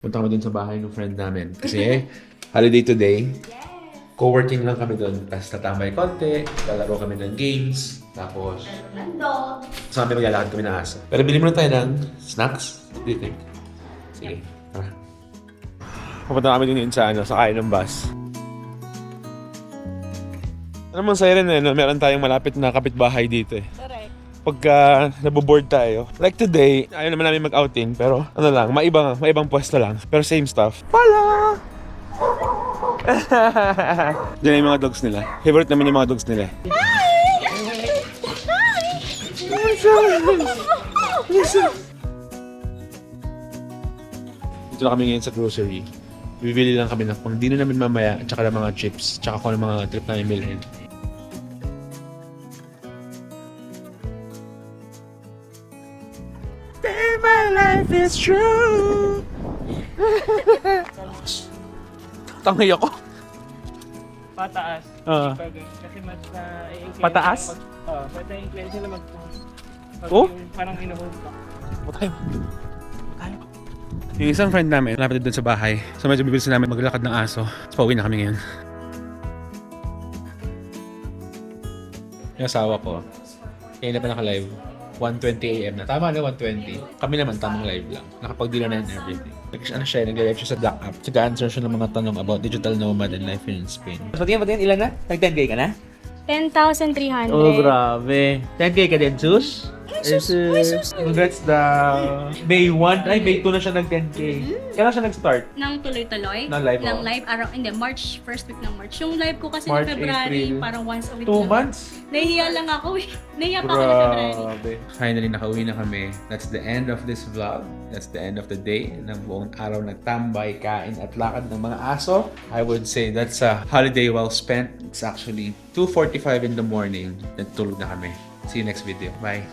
Punta kami dun sa bahay ng friend namin. Kasi holiday today. Co-working lang kami dun. Tapos tatambay konti. Lalaro kami ng games. Tapos sa kami maglalakad kami ng aso. Pero bili muna tayo ng snacks. What do you think? Sige. Tara. Pupunta kami din sa kain ng bus. Ano mong siren no? Meron tayong malapit na kapitbahay dito eh. Correct. Pagka naboboard tayo. Like today, ayaw naman namin mag-outing, pero ano lang, maibang pwesto lang. Pero same stuff. Pala! Diyan yung mga dogs nila. Favorite namin yung mga dogs nila. Dito na kami ngayon sa grocery. Bibili lang kami ng pang dinner namin mamaya, at saka ng mga chips, tsaka kung ano mga trip namin bilhin. My life is true. Tangay ako. Pataas. Ah. Kasi mas na-influence. Pataas? Mas na-influence sila Oh? Parang inuhold ka. Tayo. Yung isang friend namin, lapit doon sa bahay. So medyo bibilis namin maglakad ng aso. So pauwi na kami ngayon. Yung asawa ko, kaya na pa naka-live. 1:20 AM na. Tama na 1:20. Kami naman tamang live lang. Nakapag-deal na and everything. Ano siya, nag-live siya sa Black App. Nag-answer siya ng mga tanong about digital nomad and life in Spain. Patingin, ilan na? Nag-10K ka na? 10,300. Oh, grabe. 10K ka din, sus? sus. Congrats daw. May 1, ay May 2 na siya nag-10K. Kailan siya nag-start? Nang tuloy-tuloy. Ng live, Ng oh. live, hindi, March, first week ng March. Yung live ko kasi March, ng February, April. parang once a week 2 lang. months? Nahihiya lang ako eh. Nahihiya pa ako ng February. Grabe. Finally, nakauwi na kami. That's the end of this vlog. That's the end of the day. Ng buong araw nagtambay, kain at lakad ng mga aso. I would say that's a holiday well spent. It's actually 2:45 in the morning. Nagtulog na kami. See you next video. Bye!